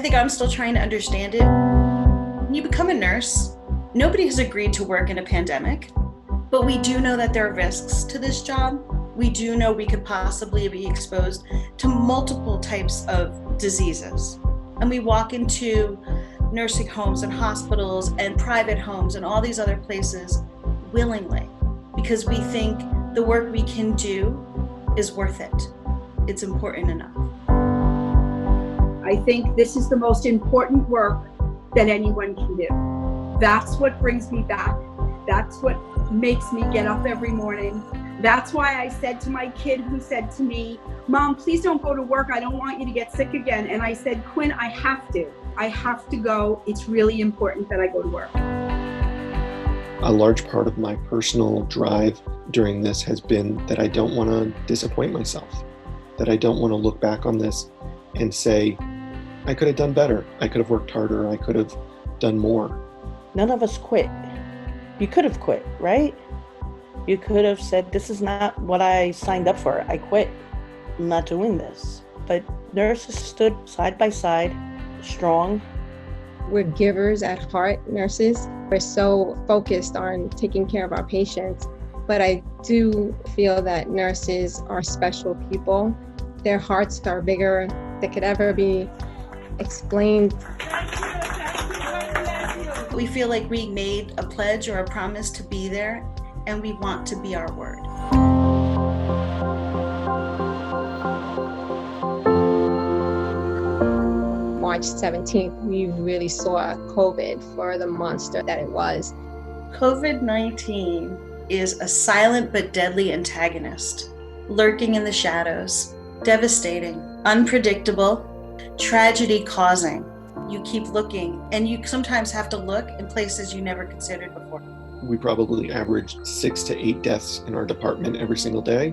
think I'm still trying to understand it. When you become a nurse, nobody has agreed to work in a pandemic, but we do know that there are risks to this job. We do know we could possibly be exposed to multiple types of diseases. And we walk into nursing homes and hospitals and private homes and all these other places willingly because we think the work we can do is worth it. It's important enough. I think this is the most important work that anyone can do. That's what brings me back. That's what makes me get up every morning. That's why I said to my kid who said to me, "Mom, please don't go to work. I don't want you to get sick again." And I said, "Quinn, I have to. I have to go. It's really important that I go to work." A large part of my personal drive during this has been that I don't want to disappoint myself, that I don't want to look back on this and say, I could have done better. I could have worked harder. I could have done more. None of us quit. You could have quit, right? You could have said, this is not what I signed up for. I quit. I'm not doing this. But nurses stood side by side, strong. We're givers at heart, nurses. We're so focused on taking care of our patients. But I do feel that nurses are special people. Their hearts are bigger than could ever be explained. We feel like we made a pledge or a promise to be there, and we want to be our word. March 17th, we really saw COVID for the monster that it was. COVID-19 is a silent but deadly antagonist, lurking in the shadows, devastating, unpredictable, tragedy causing. You keep looking, and you sometimes have to look in places you never considered before. We probably averaged 6 to 8 deaths in our department every single day,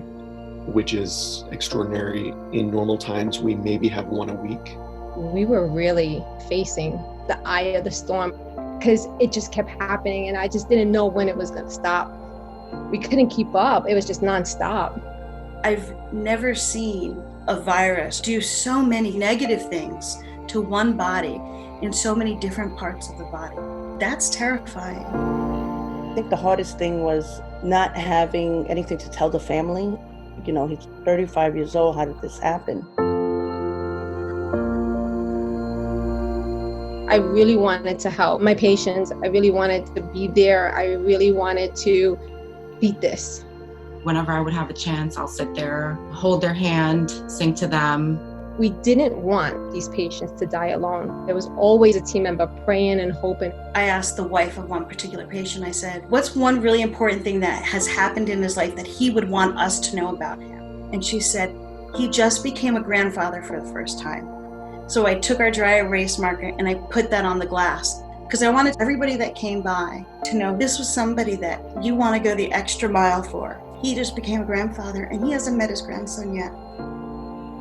which is extraordinary. In normal times, we maybe have 1 a week. We were really facing the eye of the storm because it just kept happening, and I just didn't know when it was going to stop. We couldn't keep up. It was just nonstop. I've never seen a virus do so many negative things to one body in so many different parts of the body. That's terrifying. I think the hardest thing was not having anything to tell the family. You know, he's 35 years old. How did this happen? I really wanted to help my patients. I really wanted to be there. I really wanted to beat this. Whenever I would have a chance, I'll sit there, hold their hand, sing to them. We didn't want these patients to die alone. There was always a team member praying and hoping. I asked the wife of one particular patient, I said, what's one really important thing that has happened in his life that he would want us to know about him? And she said, he just became a grandfather for the first time. So I took our dry erase marker and I put that on the glass because I wanted everybody that came by to know this was somebody that you want to go the extra mile for. He just became a grandfather and he hasn't met his grandson yet.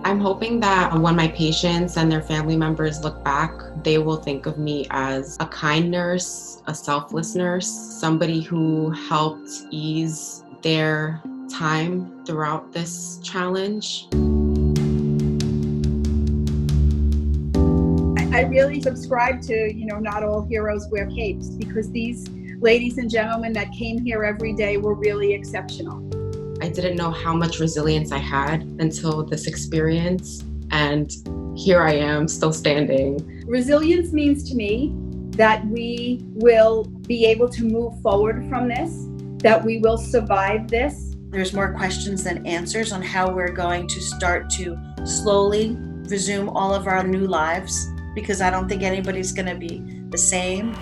I'm hoping that when my patients and their family members look back, they will think of me as a kind nurse, a selfless nurse, somebody who helped ease their time throughout this challenge. I really subscribe to, not all heroes wear capes, because these ladies and gentlemen that came here every day were really exceptional. I didn't know how much resilience I had until this experience, and here I am still standing. Resilience means to me that we will be able to move forward from this, that we will survive this. There's more questions than answers on how we're going to start to slowly resume all of our new lives, because I don't think anybody's going to be the same.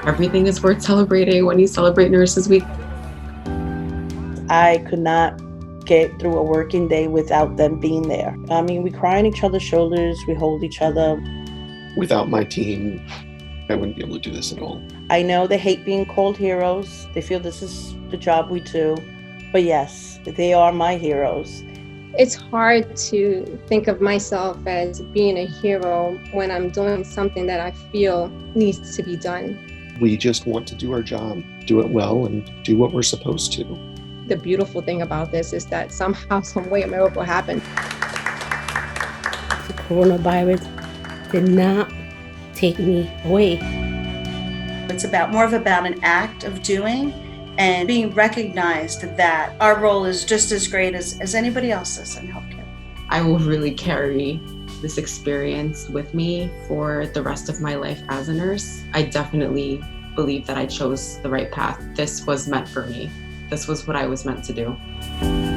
Everything is worth celebrating when you celebrate Nurses Week. I could not get through a working day without them being there. I mean, we cry on each other's shoulders, we hold each other. Without my team, I wouldn't be able to do this at all. I know they hate being called heroes. They feel this is the job we do. But yes, they are my heroes. It's hard to think of myself as being a hero when I'm doing something that I feel needs to be done. We just want to do our job, do it well, and do what we're supposed to. The beautiful thing about this is that somehow, some way, a miracle happened. coronavirus did not take me away. It's more of about an act of doing and being recognized that our role is just as great as anybody else's in healthcare. I will really carry this experience with me for the rest of my life as a nurse. I definitely believe that I chose the right path. This was meant for me. This was what I was meant to do.